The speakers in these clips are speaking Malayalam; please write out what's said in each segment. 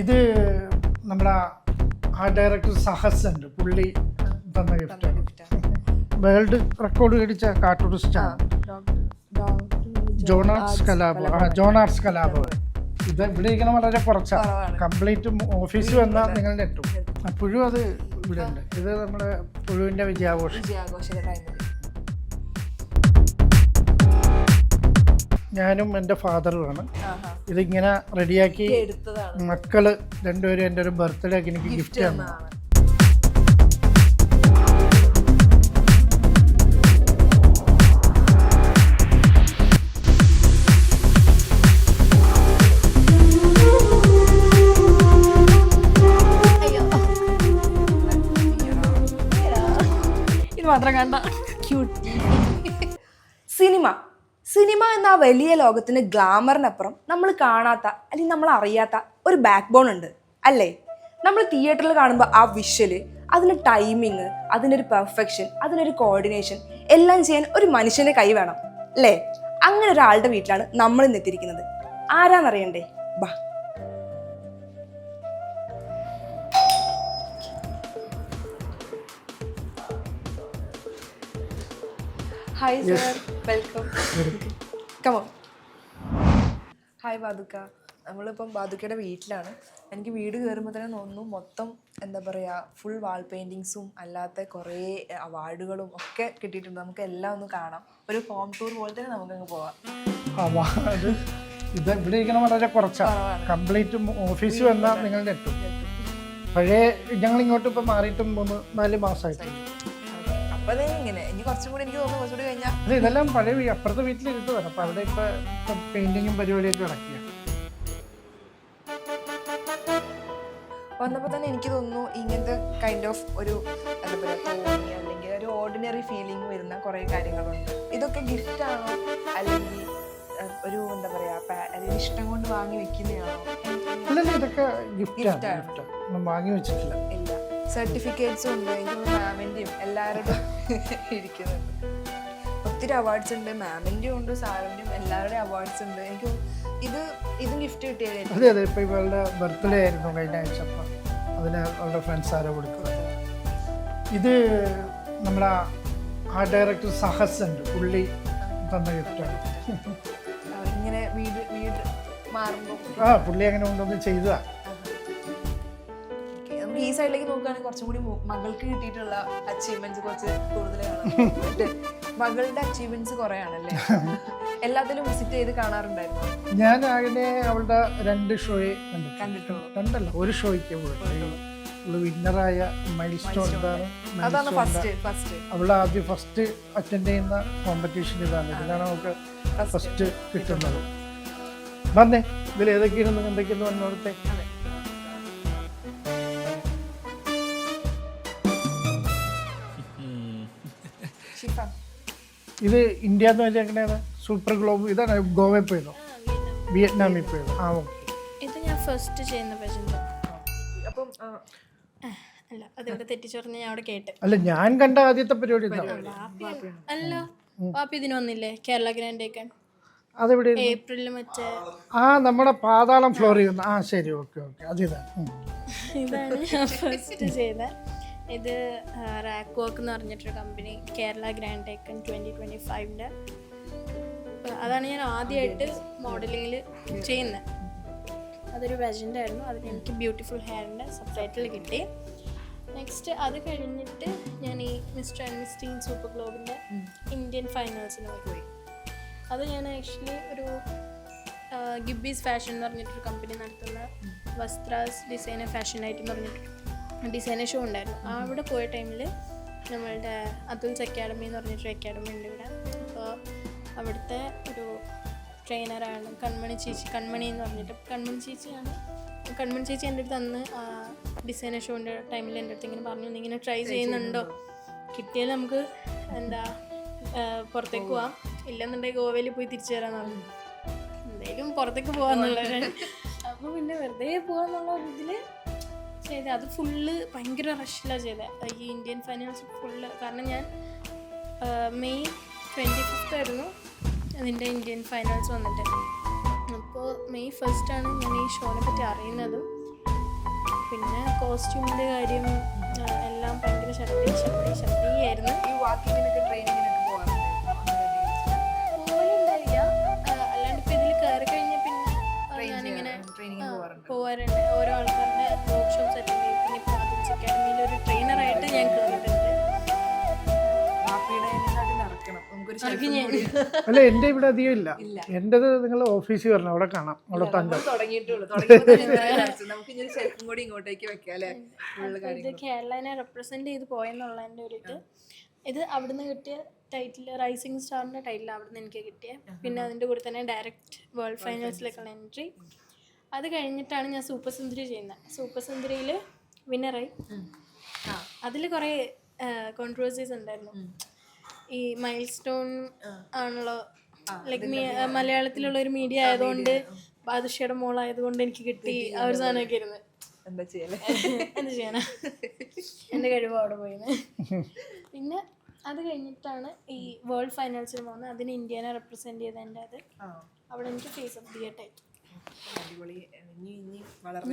ഇത് നമ്മുടെ ആർട്ട് ഡയറക്ടർ സഹസ് ഉണ്ട്, പുള്ളി തന്ന ഗിഫ്റ്റാണ്. വേൾഡ് റെക്കോർഡ് മേടിച്ച കാർട്ടൂണിസ്റ്റാണ് ജോണാർട്സ് കലാപം. ഇത് ഇവിടെ ഇരിക്കണം വളരെ കുറച്ചാണ്, കംപ്ലീറ്റ് ഓഫീസ് വന്നാൽ നിങ്ങൾ നെറ്റും. അപ്പോഴും അത് ഇവിടെ ഉണ്ട്. ഇത് നമ്മുടെ പുഴുവിൻ്റെ വിജയാഘോഷം. ഞാനും എൻ്റെ ഫാദറുമാണ് ഇതിങ്ങനെ റെഡിയാക്കി. മക്കള് രണ്ടുപേരും എൻ്റെ ഒരു ബർത്ത്ഡേക്ക് എനിക്ക് ഗിഫ്റ്റ് തന്നു. ഇത് മാത്രം കണ്ട ക്യൂട്ട്. സിനിമ എന്ന ആ വലിയ ലോകത്തിന് ഗ്ലാമറിനപ്പുറം നമ്മൾ കാണാത്ത അല്ലെങ്കിൽ നമ്മൾ അറിയാത്ത ഒരു ബാക്ക് ബോൺ ഉണ്ട് അല്ലേ? നമ്മൾ തിയേറ്ററിൽ കാണുമ്പോൾ ആ വിഷ്വല്, അതിന് ടൈമിങ്, അതിനൊരു പെർഫെക്ഷൻ, അതിനൊരു കോർഡിനേഷൻ എല്ലാം ചെയ്യാൻ ഒരു മനുഷ്യൻ്റെ കൈ വേണം അല്ലേ? അങ്ങനെ ഒരാളുടെ വീട്ടിലാണ് നമ്മൾ ഇന്ന് എത്തിയിരിക്കുന്നത്. ആരാന്നറിയണ്ടേ? ബാ. Hi sir, welcome. Come on. Hi ബാദുക്ക. നമ്മളിപ്പം ബാദുക്കയുടെ വീട്ടിലാണ്. എനിക്ക് വീട് കയറുമ്പോൾ തന്നെ തോന്നുന്നു മൊത്തം എന്താ പറയുക, ഫുൾ വാൾ പെയിൻറ്റിങ്സും അല്ലാത്ത കുറേ അവാർഡുകളും ഒക്കെ കിട്ടിയിട്ടുണ്ട്. നമുക്ക് എല്ലാം ഒന്ന് കാണാം. ഒരു ഹോം ടൂർ പോലെ തന്നെ നമുക്കങ്ങ് പോവാം. ഇത് ഇവിടെ ഇരിക്കണം വളരെ കുറച്ചാണ്, കംപ്ലീറ്റ് ഓഫീസ് വന്നാൽ നിങ്ങൾ നെറ്റും. പഴയ ഞങ്ങൾ ഇങ്ങോട്ട് ഇപ്പം മാറിയിട്ടും 3-4 മാസമായിട്ട്. ഇങ്ങനെ ഇനി കുറച്ചും കൂടി എനിക്ക് തോന്നുന്നു കുറച്ചുകൂടി കഴിഞ്ഞാൽ അത് ഇതെല്ലാം പഴയ അപ്പുറത്തെ വീട്ടിലിരുന്നതാണ്. അപ്പം അവിടെ ഇപ്പം പെയിന്റിങ്ങും പരിപാടിയൊക്കെ നടക്കുക. വന്നപ്പോൾ തന്നെ എനിക്ക് തോന്നുന്നു ഇങ്ങനത്തെ കൈൻഡ് ഓഫ് ഒരു എന്താ പറയുക, തോന്നി അല്ലെങ്കിൽ ഒരു ഓർഡിനറി ഫീലിംഗ് വരുന്ന കുറേ കാര്യങ്ങളുണ്ട്. ഇതൊക്കെ ഗിഫ്റ്റ് ആണോ അല്ലെങ്കിൽ ഒരു എന്താ പറയുക ഇഷ്ടം കൊണ്ട് വാങ്ങി വെക്കുന്നതാണോ? അല്ലല്ല, ഇതൊക്കെ ഗിഫ്റ്റ് വാങ്ങി വെച്ചിട്ടില്ല. ഇല്ല, സർട്ടിഫിക്കറ്റ്സും ഉണ്ട്. എനിക്ക് മാമിൻ്റെയും എല്ലാവരുടെയും ഇരിക്കുന്നുണ്ട്. ഒത്തിരി അവാർഡ്സ് ഉണ്ട്, മാമിൻ്റെയും ഉണ്ട്, സാറിൻ്റെയും എല്ലാവരുടെയും അവാർഡ്സ് ഉണ്ട്. എനിക്ക് ഇതും ഗിഫ്റ്റ് കിട്ടിയത്. അതെ അതെ, ഇപ്പം ഇവളുടെ ബർത്ത്ഡേ ആയിരുന്നു കഴിഞ്ഞ ആഴ്ച. അപ്പം അതിന് അവളുടെ ഫ്രണ്ട്സ് ആരോ കൊടുക്കുന്നത്. ഇത് നമ്മുടെ ആർട്ട് ഡയറക്ടർ സഹസ് ഉണ്ട്, പുള്ളി തന്ന ഗിഫ്റ്റാണ്. ഇങ്ങനെ വീട് മാറുമ്പോൾ പുള്ളി അങ്ങനെ കൊണ്ടൊന്ന് ചെയ്തതാണ്. നമുക്ക് ഈ സൈഡിലേക്ക് നോക്കുകയാണെങ്കിൽ കുറച്ചും കൂടി മകൾക്ക് കിട്ടിയിട്ടുള്ള അച്ചീവ്മെന്റ്സ് കുറച്ച് കൂടുതലാണ്. മകളുടെ അച്ചീവ്മെന്റ്സ് കുറേ ആണല്ലേ? എല്ലാത്തിലും വിസിറ്റ് ചെയ്ത് കാണാറുണ്ടായിരുന്നു. ഞാൻ അങ്ങനെ അവളുടെ 2 ഷോയെ കണ്ടിട്ടുള്ളൂ. 2 അല്ല, 1 ഷോയ്ക്ക് പോയിട്ട് വിന്നറായ മൈൽ സ്റ്റോൺ. അവൾ ആദ്യം ഫസ്റ്റ് അറ്റൻഡ് ചെയ്യുന്ന കോമ്പറ്റീഷൻ ഇതാണ്. ഇതിലാണ് നമുക്ക് ഫസ്റ്റ് കിട്ടുന്നത്. വന്നേ, ഇതിൽ ഏതൊക്കെയാണ് എന്തൊക്കെയെന്ന് വന്നോടത്തെ. ഇത് ഇന്ത്യ എന്ന് വെച്ചേക്കണേത് സൂപ്പർ ഗ്ലോബ്. ഇതാണ് ഗോവയിൽ പോയതോ വിയറ്റ്നാമിൽ പോയതോ? ഓക്കെ. ഇത് ഞാൻ ഫസ്റ്റ് ചെയ്യുന്ന പ്രസന്റ്. അപ്പം അല്ല, അതിവിടെ തെറ്റിച്ചറിഞ്ഞ് ഞാൻ അവിടെ കേട്ട്. അല്ല, ഞാൻ കണ്ട ആദ്യത്തെ പരിപാടി അല്ല, പാപ്പി ഇതിന് വന്നില്ലേ കേരള ഗ്രാൻഡ് ഏക്കൺ? അതെവിടെ? ഏപ്രിലിൽ മറ്റേ നമ്മുടെ പാതാളം ഫ്ലോർ ചെയ്യുന്ന. ശരി, ഓക്കെ ഓക്കെ, അതിതാണ്. ഇതാണ് ഞാൻ ഫസ്റ്റ് ചെയ്തത്. ഇത് റാക്ക് വർക്ക് എന്ന് പറഞ്ഞിട്ടൊരു കമ്പനി, കേരള ഗ്രാൻഡ് ഏക്കൺ 2025 അതാണ് ഞാൻ ആദ്യമായിട്ട് മോഡലിങ്ങിൽ ചെയ്യുന്നത്. അതൊരു വെജൻ്റ് ആയിരുന്നു. അതിന് എനിക്ക് ബ്യൂട്ടിഫുൾ ഹെയറിൻ്റെ സബ് ടൈറ്റിൽ കിട്ടി. നെക്സ്റ്റ് അത് കഴിഞ്ഞിട്ട് ഞാൻ ഈ mister and miss teen super ഗ്ലോബിൻ്റെ ഇന്ത്യൻ ഫൈനൽസിന് പോയി. അത് ഞാൻ ആക്ച്വലി ഒരു ഗിബീസ് ഫാഷൻ എന്ന് പറഞ്ഞിട്ടൊരു കമ്പനി നടത്തുന്ന വസ്ത്രാസ് ഡിസൈനർ ഫാഷൻ ആയിട്ട് പറഞ്ഞിട്ട് ഡിസൈനർ ഷോ ഉണ്ടായിരുന്നു. അവിടെ പോയ ടൈമിൽ നമ്മളുടെ അതുൽസ് അക്കാഡമി എന്ന് പറഞ്ഞിട്ടൊരു അക്കാഡമി ഉണ്ട് ഇവിടെ. അപ്പോൾ അവിടുത്തെ ഒരു ട്രെയിനറാണ് കൺമണി എന്ന് പറഞ്ഞിട്ട്. കൺമണി ചേച്ചി എൻ്റെ അടുത്ത് അന്ന് ഡിസൈനർ ഷോൻ്റെ ടൈമിൽ എൻ്റെ അടുത്ത് ഇങ്ങനെ പറഞ്ഞു, ഇങ്ങനെ ട്രൈ ചെയ്യുന്നുണ്ടോ, കിട്ടിയാൽ നമുക്ക് എന്താ പുറത്തേക്ക് പോവാം, ഇല്ലെന്നുണ്ടെങ്കിൽ ഗോവയിൽ പോയി തിരിച്ചു തരാമെന്ന് പറഞ്ഞു. എന്തായാലും പുറത്തേക്ക് പോകാമെന്നുള്ളത്. അപ്പോൾ പിന്നെ വെറുതെ പോകാമെന്നുള്ള ഒരു ഇതിൽ ചെയ്തത്. അത് ഫുള്ള് ഭയങ്കര റഷിലാണ് ചെയ്തത് ഈ ഇന്ത്യൻ ഫൈനൽസ് ഫുള്ള്. കാരണം ഞാൻ മെയ് 25 ആയിരുന്നു അതിൻ്റെ ഇന്ത്യൻ ഫൈനൽസ് വന്നിട്ട്. അപ്പോൾ മെയ് 1 ഞാൻ ഈ ഷോനെ പറ്റി അറിയുന്നതും പിന്നെ കോസ്റ്റ്യൂമിൻ്റെ കാര്യം എല്ലാം ഭയങ്കര ശക്തിയായിരുന്നു. ഈ വാക്കിങ്ങിനൊക്കെ ട്രെയിനിങ്ങിനൊക്കെ പോലുണ്ടായില്ല, അല്ലാണ്ട് ഇപ്പം ഇതിൽ കയറി കഴിഞ്ഞാൽ പിന്നെ ഞാനിങ്ങനെ പോകാറുണ്ട്. ഓരോ ആൾക്കാരുടെ വർക്ക്ഷോപ്സ് അറ്റൻഡ് ചെയ്യും. പിന്നെ പ്രാഥമിക അക്കാഡമിയിൽ ഒരു ട്രെയിനറായിട്ട് ഞാൻ കയറിയിട്ടുണ്ട്. അല്ല എൻ്റെ ഇവിടെ അധികം ഇല്ല. എൻ്റെത് നിങ്ങൾ ഓഫീസിൽ വരണം, അവിടെ കാണാം, അവിടെ തങ്കം. ഇത് കേരളനെ റെപ്രസെന്റ് ചെയ്ത് പോയെന്നുള്ളതിൻ്റെ ഒരു ഇത് അവിടുന്ന് കിട്ടിയ ടൈറ്റിൽ റൈസിംഗ് സ്റ്റാറിൻ്റെ ടൈറ്റിൽ അവിടുന്ന് എനിക്ക് കിട്ടിയ. പിന്നെ അതിൻ്റെ കൂടെ തന്നെ ഡയറക്റ്റ് വേൾഡ് ഫൈനൽസിലേക്കുള്ള എൻട്രി. അത് കഴിഞ്ഞിട്ടാണ് ഞാൻ സൂപ്പർ സുന്ദരി ചെയ്യുന്നത്. സൂപ്പർ സുന്ദരിയിൽ വിന്നറായി. അതിൽ കുറേ കോൺട്രവേഴ്സീസ് ഉണ്ടായിരുന്നു. ഈ മൈൽ സ്റ്റോൺ ആണല്ലോ, ലൈക്ക് മലയാളത്തിലുള്ള ഒരു മീഡിയ ആയതുകൊണ്ട് ബാദുഷയുടെ മോളായതുകൊണ്ട് എനിക്ക് കിട്ടി ആ ഒരു സാധനമൊക്കെ ഇരുന്ന്. എന്ത് ചെയ്യാനാ, എൻ്റെ കഴിവ് അവിടെ പോയിന്ന്. പിന്നെ അത് കഴിഞ്ഞിട്ടാണ് ഈ വേൾഡ് ഫൈനൽസിൽ പോകുന്നത്. അതിന് ഇന്ത്യനെ റെപ്രസെന്റ് ചെയ്ത എൻ്റെ അത് അവിടെ എനിക്ക് face of the year title. വളരും.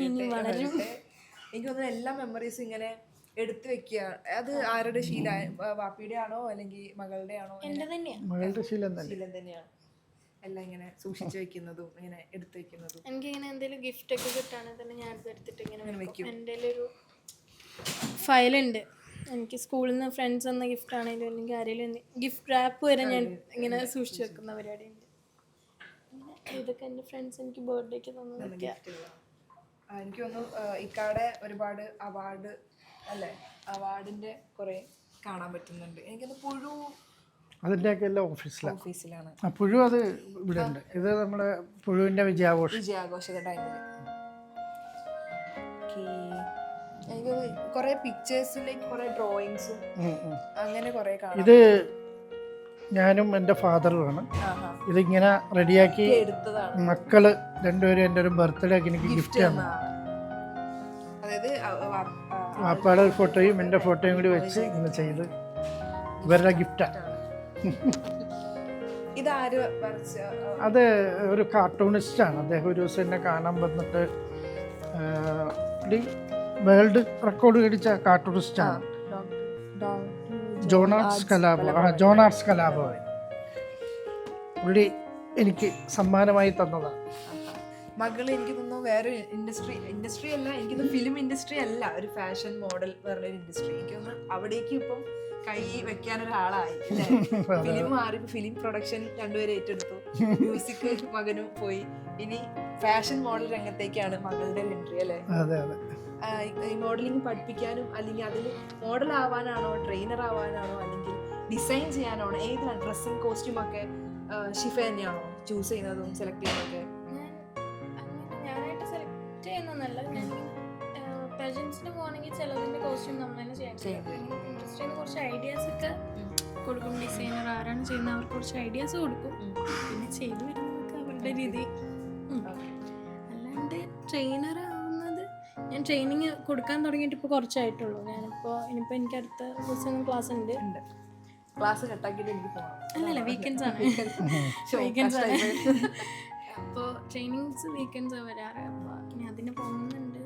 എനിക്ക് തോന്നുന്നു എല്ലാ മെമ്മറീസും ഇങ്ങനെ എടുത്തു വെക്കുക. അത് ആരുടെ ശീല, വാപ്പിയുടെ ആണോ അല്ലെങ്കിൽ മകളുടെ ആണോ? എൻ്റെ തന്നെയാണ്. മകളുടെ ശീലം തന്നെയാണ് എല്ലാം ഇങ്ങനെ സൂക്ഷിച്ചു വെക്കുന്നതും ഇങ്ങനെ എടുത്തു വെക്കുന്നതും. എനിക്കിങ്ങനെ എന്തെങ്കിലും ഗിഫ്റ്റ് ഒക്കെ കിട്ടുകയാണെങ്കിൽ തന്നെ ഞാൻ എടുത്തിട്ട് ഇങ്ങനെ വെക്കും. എൻ്റെ ഒരു ഫയലുണ്ട്. എനിക്ക് സ്കൂളിൽ നിന്ന് ഫ്രണ്ട്സ് എന്ന ഗിഫ്റ്റ് ആണെങ്കിലും അല്ലെങ്കിൽ ആരെങ്കിലും ഗിഫ്റ്റ് റാപ്പ് വരെ ഞാൻ ഇങ്ങനെ സൂക്ഷിച്ചു വെക്കുന്ന പരിപാടിയുണ്ട്. പിന്നെ ഇതൊക്കെ എൻ്റെ ഫ്രണ്ട്സ് എനിക്ക് ബർത്ത്ഡേക്ക് തന്നതൊക്കെ. എനിക്ക് തോന്നുന്നു ഇക്കാടെ ഒരുപാട് അവാർഡ് അല്ലേ, അവാർഡിന്റെ കുറെ കാണാൻ പറ്റുന്നുണ്ട്. എനിക്കത് പുഴു അതിൻ്റെയൊക്കെ എല്ലാം ഓഫീസിലാണ്. പുഴു അത് ഇവിടെ ഉണ്ട്. ഇത് നമ്മുടെ പുഴുവിൻ്റെ വിജയാഘോഷത്തെ ടൈമിൽ എനിക്ക് കുറെ പിക്ചേഴ്സിലേക്ക് കുറെ ഡ്രോയിങ്സും അങ്ങനെ കുറെ കാണാം. ഇത് ഞാനും എൻ്റെ ഫാദറുമാണ് ഇതിങ്ങനെ റെഡിയാക്കി എടുത്തതാണ്. മക്കള് രണ്ടുപേരും എൻ്റെ ഒരു ബർത്ത്ഡേ ഒക്കെ എനിക്ക് ഗിഫ്റ്റ് തന്നു. അതായത് വാപ്പയുടെ ഫോട്ടോയും എൻ്റെ ഫോട്ടോയും കൂടി വെച്ച് ഇങ്ങനെ ചെയ്ത് ഇവരുടെ ഗിഫ്റ്റാണ്. ഇതാര്? അത് ഒരു കാർട്ടൂണിസ്റ്റാണ്. അദ്ദേഹം ഒരു ദിവസം എന്നെ കാണാൻ വന്നിട്ട് വേൾഡ് റെക്കോർഡ് മേടിച്ച കാർട്ടൂണിസ്റ്റാണ്. John arts Kalabhavan. പുള്ളി എനിക്ക് സമ്മാനമായി തന്നതാണ്. മകള് എനിക്ക് തോന്നുന്നു വേറെ ഇൻഡസ്ട്രി അല്ല, എനിക്ക് ഫിലിം ഇൻഡസ്ട്രി അല്ല, ഒരു ഫാഷൻ മോഡൽ പറഞ്ഞൊരു ഇൻഡസ്ട്രി. എനിക്ക് തോന്നുന്നു അവിടേക്ക് ഇപ്പം കൈ വെക്കാനൊരാളായി. ഫിലിം മാറി, ഫിലിം പ്രൊഡക്ഷൻ രണ്ടുപേരും ഏറ്റെടുത്തു. മ്യൂസിക് മകനും പോയി. ഇനി ഫാഷൻ മോഡൽ രംഗത്തേക്കാണ് മകളുടെ എൻട്രി അല്ലേ? ഈ മോഡലിംഗ് പഠിപ്പിക്കാനും അല്ലെങ്കിൽ അതിൽ മോഡൽ ആവാനാണോ, ട്രെയിനർ ആവാനാണോ, അല്ലെങ്കിൽ ഡിസൈൻ ചെയ്യാനാണോ, ഏതാണ് ഡ്രസ്സിങ് കോസ്റ്റ്യൂം ഒക്കെ ഷിഫ തന്നെയാണോ ചൂസ് ചെയ്യുന്നതും സെലക്ട് ചെയ്യുന്നതൊക്കെ? ഞാനായിട്ട് സെലക്ട് ചെയ്യുന്നതല്ല. ഞാൻ പേജൻസിന് പോകണമെങ്കിൽ ചിലതിൻ്റെ കോസ്റ്റ്യൂം നമ്മൾ തന്നെ ചെയ്യാൻ ഇൻട്രസ്റ്റ് ചെയ്യുന്ന കുറച്ച് ഐഡിയാസ് ഒക്കെ കൊടുക്കും. ഡിസൈനർ ആരാണ് ചെയ്യുന്നത് അവർക്ക് കുറച്ച് ഐഡിയാസ് കൊടുക്കും. പിന്നെ ചെയ്തു വരുന്നതൊക്കെ അവരുടെ രീതി. അല്ലാണ്ട് ട്രെയിനർ ആവുന്നത് ഞാൻ ട്രെയിനിങ് കൊടുക്കാൻ തുടങ്ങിയിട്ട് ഇപ്പോൾ കുറച്ചായിട്ടുള്ളൂ. ഇനിയിപ്പോൾ എനിക്ക് അടുത്ത ദിവസം ക്ലാസ് ഉണ്ട്. ക്ലാസ് കട്ടാക്കിയിട്ട് എനിക്ക് പോകണം. അല്ലല്ല, വീക്കെൻഡ്സ് ആണ്. വീക്കെൻഡ്സ് ആണ്. അപ്പോൾ ട്രെയിനിങ്സ് വീക്കെൻഡ്സ് വരാറ്. അപ്പോൾ ഇനി അതിന് പോകുന്നുണ്ട്.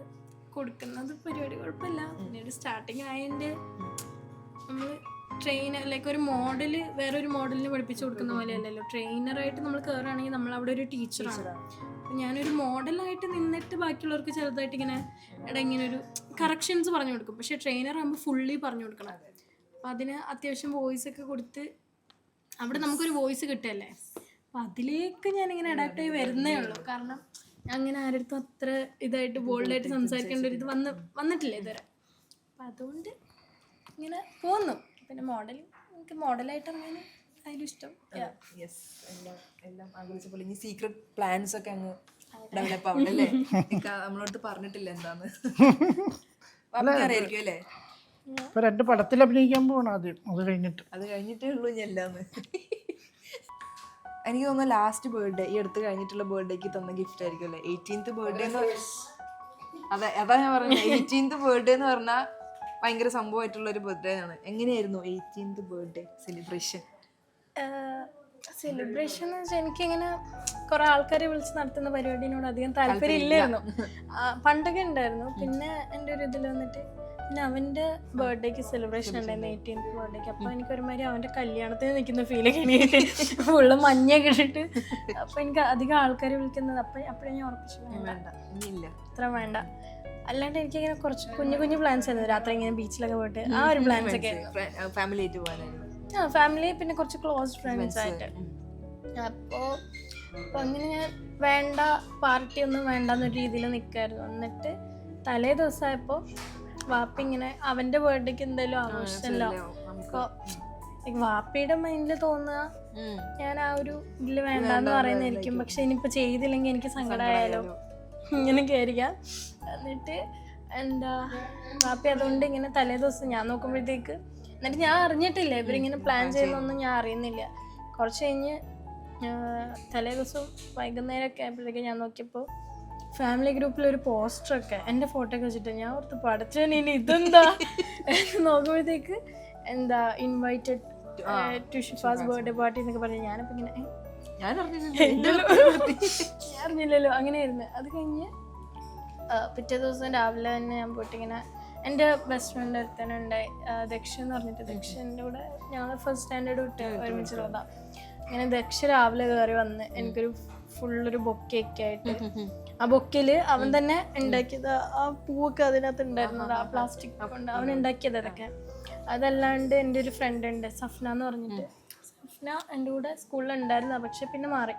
കൊടുക്കുന്നത് പരിപാടി കുഴപ്പമില്ല. പിന്നെ ഒരു സ്റ്റാർട്ടിങ് ആയതിൻ്റെ നമ്മൾ ട്രെയിനർ ലൈക്ക് ഒരു മോഡല് വേറൊരു മോഡലിന് പഠിപ്പിച്ചു കൊടുക്കുന്ന പോലെ അല്ലല്ലോ. ട്രെയിനറായിട്ട് നമ്മൾ കയറുകയാണെങ്കിൽ നമ്മൾ അവിടെ ഒരു ടീച്ചറാണ്. അപ്പം ഞാനൊരു മോഡലായിട്ട് നിന്നിട്ട് ബാക്കിയുള്ളവർക്ക് ചെറുതായിട്ട് ഇങ്ങനെ ഇങ്ങനെ ഒരു കറക്ഷൻസ് പറഞ്ഞു കൊടുക്കും. പക്ഷേ ട്രെയിനർ ആകുമ്പോൾ ഫുള്ളി പറഞ്ഞു കൊടുക്കണം. അപ്പം അതിന് അത്യാവശ്യം വോയിസ് ഒക്കെ കൊടുത്ത് അവിടെ നമുക്കൊരു വോയിസ് കിട്ടുമല്ലേ. അപ്പം അതിലേക്ക് ഞാനിങ്ങനെ അഡാപ്റ്റ് ആയി വരുന്നേ ഉള്ളൂ. കാരണം അങ്ങനെ ആരടുത്തും അത്ര ഇതായിട്ട് ബോൾഡായിട്ട് സംസാരിക്കേണ്ട ഒരു ഇത് വന്നിട്ടില്ല ഇതുവരെ. അപ്പം അതുകൊണ്ട് ഇങ്ങനെ പോകുന്നു. പിന്നെ എനിക്ക് മോഡലായിട്ട് അങ്ങനെ അതിലും ഇഷ്ടം. എല്ലാം ആഗ്രഹിച്ചപ്പോൾ ഇനി സീക്രട്ട് പ്ലാൻസ് ഒക്കെ അങ്ങ് ഡെവലപ്പ് ആവണ്ടല്ലേ? നമ്മളോട് പറഞ്ഞിട്ടില്ല എന്താന്ന്. അറിയായിരിക്കും അല്ലേ? ഇപ്പൊ 2 പടത്തിൽ അഭിനയിക്കാൻ പോകണം ആദ്യം. അത് കഴിഞ്ഞിട്ടേ ഉള്ളൂ ഇനി എല്ലാന്ന്. എനിക്ക് തോന്നുന്നു ലാസ്റ്റ് ബർത്ത്ഡേ ഈ അടുത്ത് കഴിഞ്ഞിട്ടുള്ള ബർത്ത്ഡേക്ക് തന്ന ഗിഫ്റ്റ് ആയിരിക്കും അല്ലേ? 18th birthday. അതാ ഞാൻ പറഞ്ഞത്. 18th ബർത്ത്ഡേ എന്ന് പറഞ്ഞാൽ ഭയങ്കര സംഭവമായിട്ടുള്ള ഒരു ബർത്ത്ഡേ ആണ്. എങ്ങനെയായിരുന്നു 18th ബർത്ത്ഡേ സെലിബ്രേഷൻ? സെലിബ്രേഷൻ എന്ന് വെച്ചാൽ എനിക്കിങ്ങനെ കുറെ ആൾക്കാരെ വിളിച്ച് നടത്തുന്ന പരിപാടിനോട് അധികം താല്പര്യം ഇല്ലായിരുന്നു. പണ്ടൊക്കെ ഉണ്ടായിരുന്നു. പിന്നെ എൻ്റെ ഒരു ഇതിൽ വന്നിട്ട് പിന്നെ അവൻ്റെ ബർത്ത്ഡേക്ക് സെലിബ്രേഷൻ ഉണ്ടായിരുന്നു, 18th ബർത്ത്ഡേക്ക്. അപ്പോൾ എനിക്ക് ഒരുമാതിരി അവൻ്റെ കല്യാണത്തിന് നിൽക്കുന്ന ഫീലൊക്കെ എനിക്ക് ഫുള്ള് മഞ്ഞൊക്കെ ഇട്ടിട്ട്. അപ്പോൾ എനിക്ക് അധികം ആൾക്കാരെ വിളിക്കുന്നത് അപ്പോഴേ ഞാൻ ഉറപ്പിച്ചു വേണ്ട, അത്ര വേണ്ട. അല്ലാണ്ട് എനിക്കിങ്ങനെ കുറച്ച് കുഞ്ഞു കുഞ്ഞു പ്ലാൻസ് ആയിരുന്നു. രാത്രി ഇങ്ങനെ ബീച്ചിലൊക്കെ പോയിട്ട് ആ ഒരു പ്ലാൻസ് ഒക്കെ ഫാമിലി പിന്നെ കുറച്ച് ക്ലോസ് ഫ്രണ്ട്സ് ആയിട്ട്. അപ്പോൾ അങ്ങനെ ഞാൻ വേണ്ട, പാർട്ടി ഒന്നും വേണ്ടെന്നൊരു രീതിയിൽ നിൽക്കായിരുന്നു. എന്നിട്ട് തലേ ദിവസമായപ്പോൾ വാപ്പി ഇങ്ങനെ അവൻ്റെ ബർത്ത്ഡേക്ക് എന്തായാലും ആഘോഷമല്ലോ. അപ്പോൾ വാപ്പിയുടെ മൈൻഡിൽ തോന്നുക ഞാൻ ആ ഒരു ഇതിൽ വേണ്ടെന്ന് പറയുന്നതായിരിക്കും. പക്ഷെ ഇനിയിപ്പോൾ ചെയ്തില്ലെങ്കിൽ എനിക്ക് സങ്കടമായാലോ ഇങ്ങനെയൊക്കെ ആയിരിക്കാം. എന്നിട്ട് എന്താ വാപ്പി അതുകൊണ്ട് ഇങ്ങനെ തലേ ദിവസം ഞാൻ നോക്കുമ്പോഴത്തേക്ക്, എന്നിട്ട് ഞാൻ അറിഞ്ഞിട്ടില്ല ഇവരിങ്ങനെ പ്ലാൻ ചെയ്യുന്നൊന്നും ഞാൻ അറിയുന്നില്ല. കുറച്ച് കഴിഞ്ഞ് തലേ ദിവസം വൈകുന്നേരമൊക്കെ ആയപ്പോഴത്തേക്ക് ഞാൻ നോക്കിയപ്പോൾ ഫാമിലി ഗ്രൂപ്പിലൊരു പോസ്റ്ററൊക്കെ എൻ്റെ ഫോട്ടോ ഒക്കെ വെച്ചിട്ട് ഞാൻ ഓർത്ത് പഠിച്ചേനെ ഇനി ഇതെന്താ നോക്കുമ്പോഴത്തേക്ക് എന്താ invited to Shifas birthday party എന്നൊക്കെ പറഞ്ഞു. ഞാനപ്പോൾ ഇങ്ങനെ ഞാൻ അറിഞ്ഞില്ലല്ലോ അങ്ങനെയായിരുന്നു. അത് കഴിഞ്ഞ് പിറ്റേ ദിവസം രാവിലെ തന്നെ ഞാൻ പോയിട്ട് ഇങ്ങനെ എൻ്റെ ബെസ്റ്റ് ഫ്രണ്ട് അടുത്തന്നെ ഉണ്ടായി, ദക്ഷ എന്ന് പറഞ്ഞിട്ട്. ദക്ഷൻ്റെ കൂടെ ഞങ്ങൾ ഫസ്റ്റ് സ്റ്റാൻഡേർഡ് വിട്ട് ഒരുമിച്ചുള്ളതാണ്. ഇങ്ങനെ ദക്ഷ രാവിലെ കയറി വന്ന് എനിക്കൊരു ഫുള്ളൊരു ബൊക്കെയൊക്കെ ആയിട്ട്, ആ ബൊക്കയിൽ അവൻ തന്നെ ഉണ്ടാക്കിയത്, ആ പൂവൊക്കെ അതിനകത്ത് ഉണ്ടായിരുന്നത് ആ പ്ലാസ്റ്റിക് കൊണ്ട് അവൻ ഉണ്ടാക്കിയത് അതൊക്കെ. അതല്ലാണ്ട് എൻ്റെ ഒരു ഫ്രണ്ട് ഉണ്ട് സഫ്ന എന്ന് പറഞ്ഞിട്ട്. സഫ്ന എൻ്റെ കൂടെ സ്കൂളിൽ ഉണ്ടായിരുന്ന, പക്ഷെ പിന്നെ മാറി.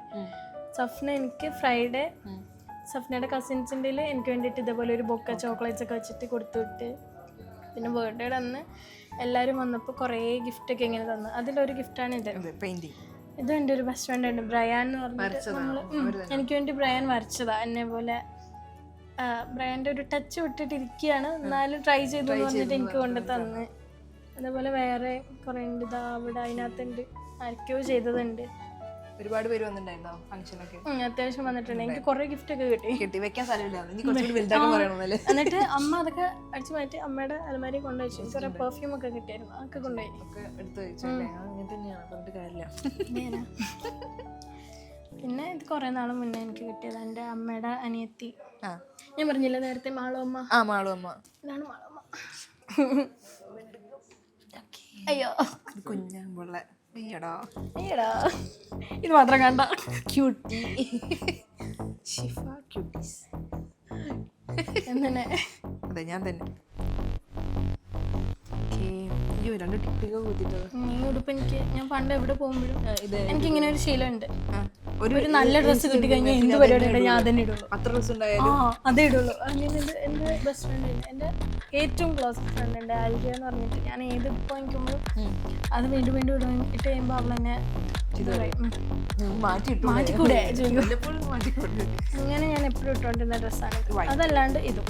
സഫ്ന എനിക്ക് ഫ്രൈഡേ സഫ്നയുടെ കസിൻസിൻ്റെ എനിക്ക് വേണ്ടിയിട്ട് ഇതേപോലെ ഒരു ബൊക്ക ചോക്ലേറ്റ്സ് ഒക്കെ വെച്ചിട്ട് കൊടുത്തു വിട്ട്. പിന്നെ ബർത്ത്ഡേയുടെ അന്ന് എല്ലാവരും വന്നപ്പോൾ കുറേ ഗിഫ്റ്റൊക്കെ ഇങ്ങനെ തന്നു. അതിലൊരു ഗിഫ്റ്റാണ് ഇത്. ഇത് എൻ്റെ ഒരു ബെസ്റ്റ് ഫ്രണ്ട് ഉണ്ട് ബ്രയാൻ എന്ന് പറഞ്ഞിട്ട്. എനിക്ക് വേണ്ടി ബ്രയാൻ വരച്ചതാ എന്നെ പോലെ. ബ്രയാൻ്റെ ഒരു ടച്ച് വിട്ടിട്ടിരിക്കുകയാണ്, എന്നാലും ട്രൈ ചെയ്തു എന്ന് പറഞ്ഞിട്ട് എനിക്ക് കൊണ്ട് തന്ന്. അതേപോലെ വേറെ കുറേ ഉണ്ട്, ഇതാ അവിടെ അതിനകത്തുണ്ട്, ആർക്കോ ചെയ്തതുണ്ട്. ഒരുപാട് പേര് വന്നിട്ടുണ്ടായിരുന്നോ ഫംഗ്ഷനൊക്കെ? അത്യാവശ്യം വന്നിട്ടുണ്ട്. എനിക്ക് കുറെ ഗിഫ്റ്റ് ഒക്കെ കിട്ടി. വെക്കാൻ സ്ഥലമില്ല. എന്നിട്ട് അമ്മ അതൊക്കെ അടിച്ചു മാറ്റി അമ്മയുടെ അലമാരി കൊണ്ടുവച്ചു. കുറെ പെർഫ്യൂം ഒക്കെ കിട്ടിയായിരുന്നു, അതൊക്കെ കൊണ്ടുപോയി. പിന്നെ ഇത് കുറെ നാള് മുന്നേ എനിക്ക് കിട്ടിയത് എൻ്റെ അമ്മയുടെ അനിയത്തി. ഞാൻ പറഞ്ഞില്ല നേരത്തെ മാളുവമ്മ. ഇതാണ് മാളുവമ്മ. അയ്യോ കുഞ്ഞാമ്പുള്ള അയ്യടാ ഇത് മാത്രം കണ്ട ക്യൂട്ടി ഷിഫ ക്യൂട്ടീസ് എന്നെ. അതെ ഞാൻ തന്നെ. രണ്ട് ടിപ്പിയൊക്കെ കൂട്ടിട്ടത് ഈ ഉടുപ്പ് എനിക്ക് ഞാൻ പണ്ട് എവിടെ പോകുമ്പോഴും എനിക്കിങ്ങനെ ഒരു ശീലമുണ്ട്. ഒരു നല്ല ഡ്രസ്സ് കിട്ടി കഴിഞ്ഞാൽ എന്ത് പരിപാടി ഉണ്ടെങ്കിൽ ഞാൻ അതന്നെ ഇടുള്ളൂ. അത്ര ഡ്രസ്സ് ഉണ്ടായാലും അതേ ഇടുള്ളൂ. അങ്ങനെ എൻ്റെ ബെസ്റ്റ് ഫ്രണ്ട് ഉണ്ട്, എൻ്റെ ഏറ്റവും ക്ലോസ് ഫ്രണ്ട് ഉണ്ട് ആൽജിയ എന്ന് പറഞ്ഞിട്ട്. ഞാൻ ഏത് ഇപ്പോൾ എനിക്കുമ്പോഴും അത് വീണ്ടും വീണ്ടും ഇട്ട് കഴിയുമ്പോൾ അവൾ എന്നെ മാറ്റിക്കൂടെ അങ്ങനെ ഞാൻ എപ്പോഴും ഇട്ടുകൊണ്ടിരുന്ന ഡ്രസ്സാണ്. അതല്ലാണ്ട് ഇതും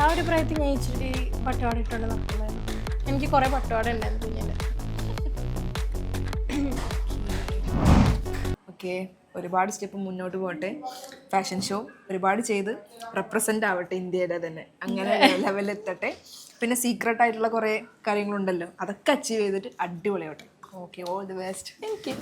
ആ ഒരു പ്രായത്തിൽ ഞാൻ ഇച്ചിരി പട്ടുപാട ഇട്ടുകൊണ്ട് നടക്കുമായിരുന്നു. എനിക്ക് കുറേ പട്ടുപാട ഉണ്ടായിരുന്നു കുഞ്ഞിൻ്റെ. ഓക്കെ, ഒരുപാട് സ്റ്റെപ്പ് മുന്നോട്ട് പോകട്ടെ. ഫാഷൻ ഷോ ഒരുപാട് ചെയ്ത് റെപ്രസെൻ്റ് ആവട്ടെ ഇന്ത്യയുടെ തന്നെ, അങ്ങനെ ലെവലിൽ എത്തട്ടെ. പിന്നെ സീക്രട്ട് ആയിട്ടുള്ള കുറേ കാര്യങ്ങളുണ്ടല്ലോ, അതൊക്കെ അച്ചീവ് ചെയ്തിട്ട് അടിപൊളിയാവട്ടെ. Okay, all the best. Thank U.